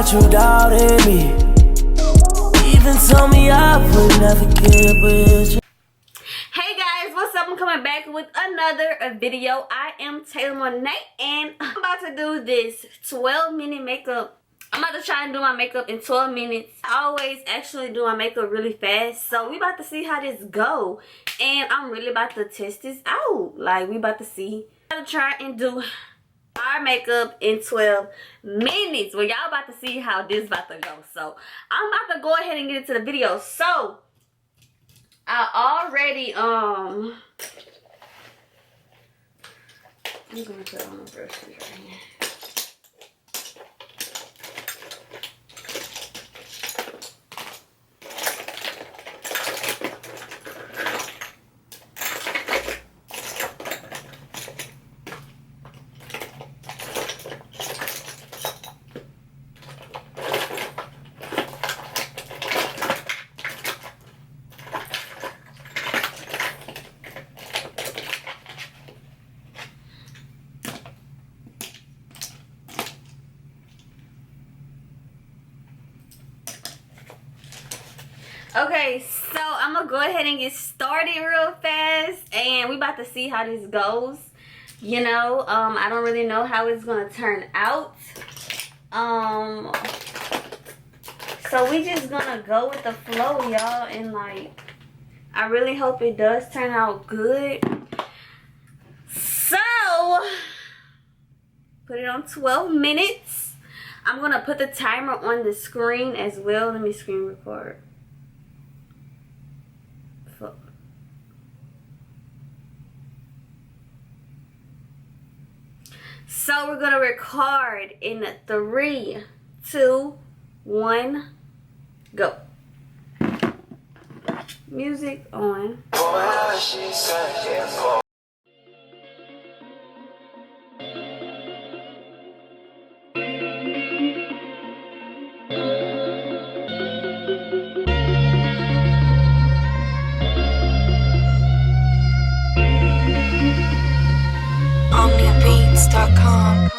that you doubted me. Even told me I would never get with you. Hey guys, what's up? I'm coming back with another video. I am Taylor Monet and I'm about to do this 12-minute makeup. I'm about to try and do my makeup in 12 minutes. I always actually do my makeup really fast. So we about to see how this go. And I'm really about to test this out. Like, we about to see. I'm about to try and do our makeup in 12 minutes. Well, y'all about to see how this about to go. So I'm about to go ahead and get into the video. So I already I'm gonna put on the brushes right here. Okay, so I'm gonna go ahead and get started real fast, and we about to see how this goes. You know, I don't really know how it's gonna turn out. So we just gonna go with the flow, y'all, and like, I really hope it does turn out good. So put it on 12 minutes. I'm gonna put the timer on the screen as well. Let me screen record. So we're gonna record in 3, 2, 1, go. Music on. Beats.com.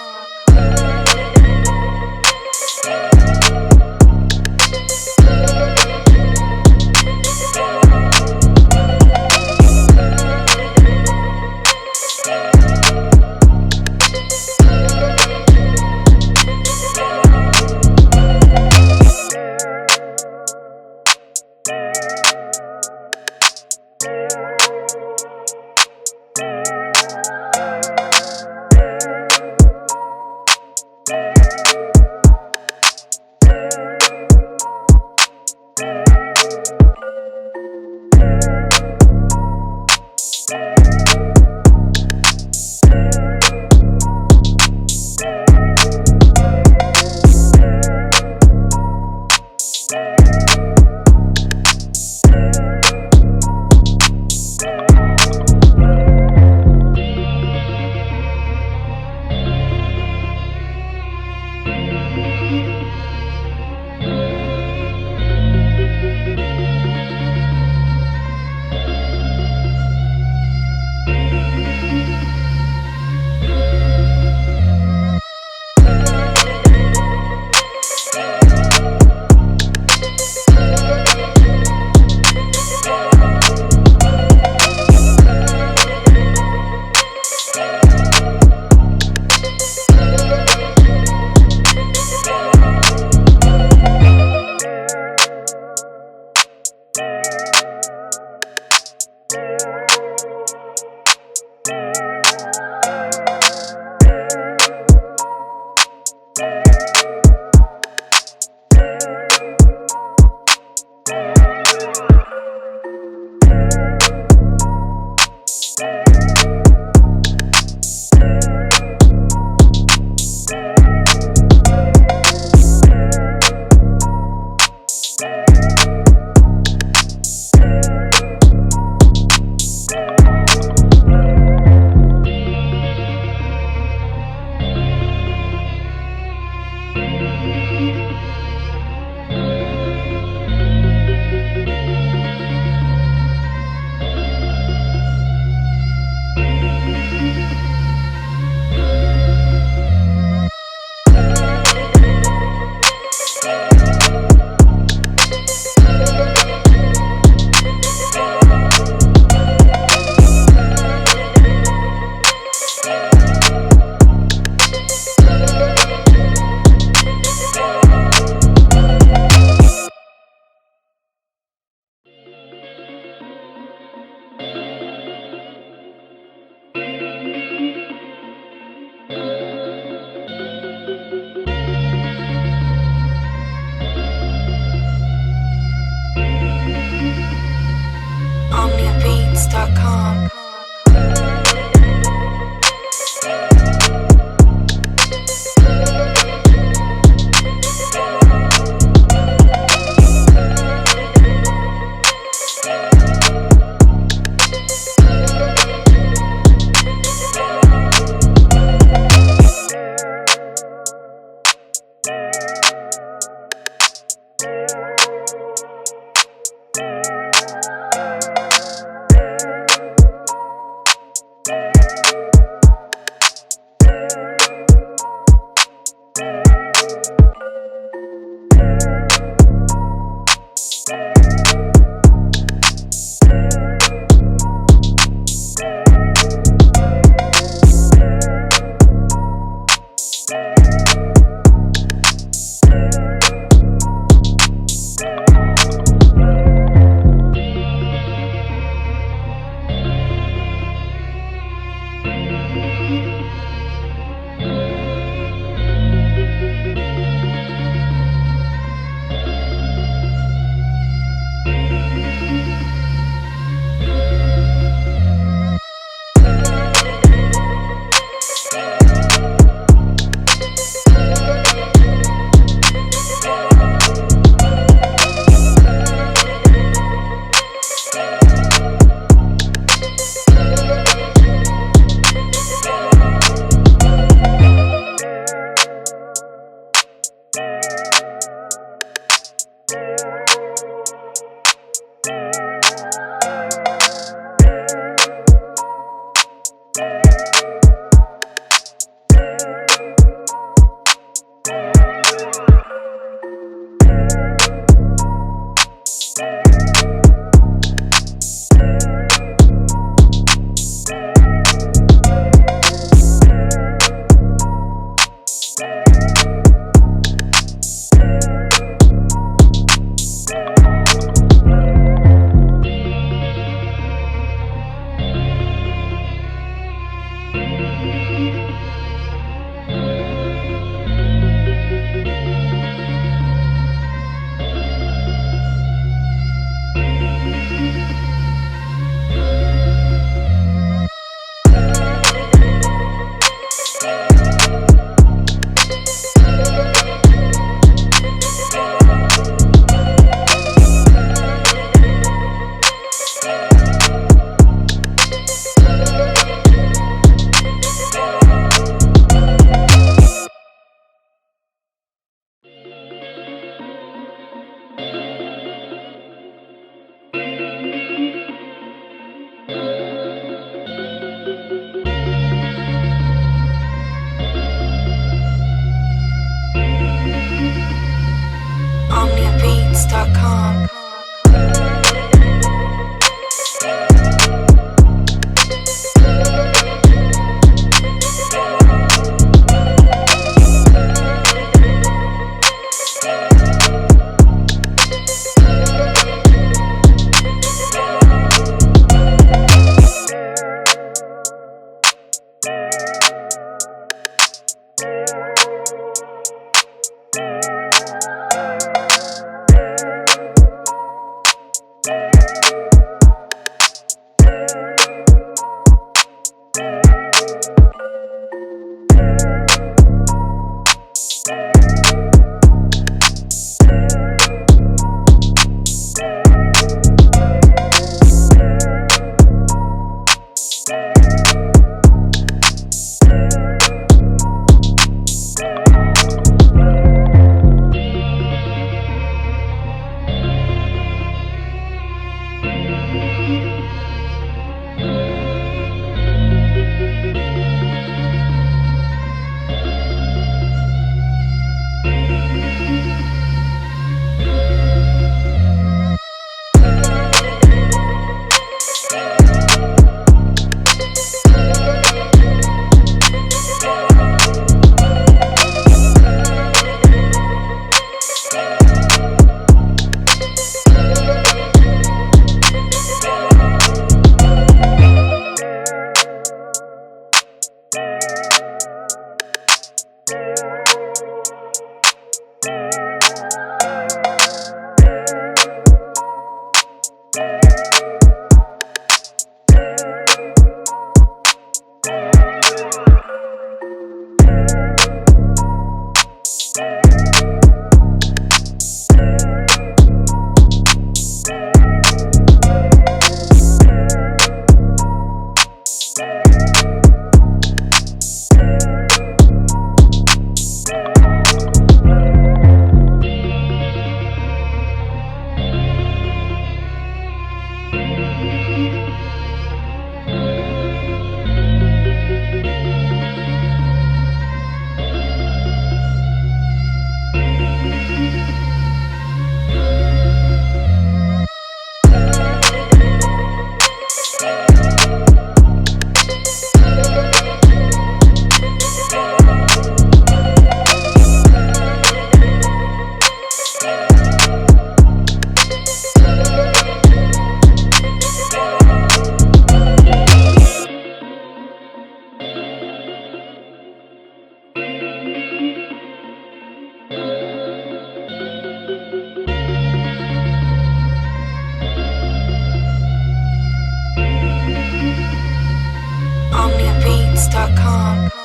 OnlyBeats.com.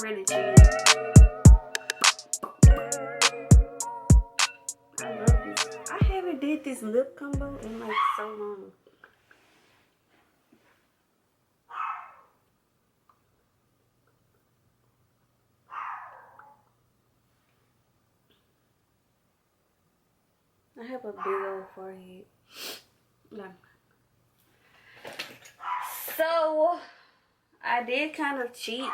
really cheated. I love this. I haven't did this lip combo in like so long. I have a big old forehead. Like, so I did kind of cheat.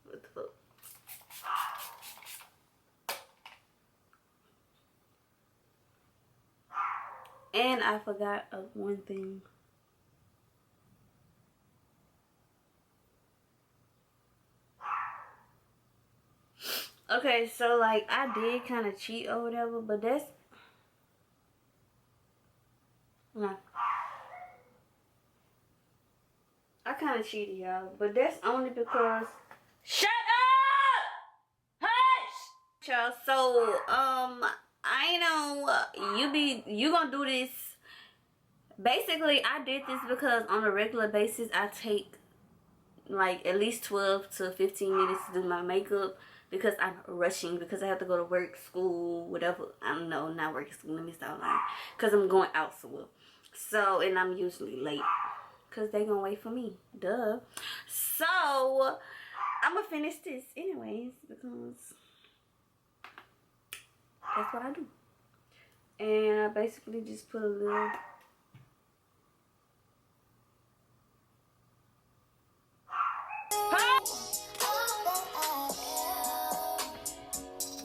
What the And I forgot one thing. Okay, so like I did kind of cheat or whatever, but that's nah. I kind of cheated, y'all, but that's only because. Shut up! Hush! Y'all, so I know you gonna do this. Basically, I did this because on a regular basis I take like at least 12 to 15 minutes to do my makeup because I'm rushing, because I have to go to work, school, whatever. I don't know, not work, school, let me stop lying, because I'm going out school. So, and I'm usually late because they gonna wait for me, duh. So I'm gonna finish this anyways because that's what I do. And I basically just put a little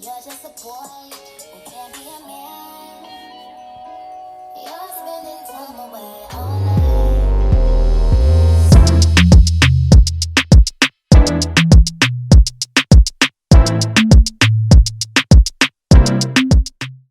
You're just a boy.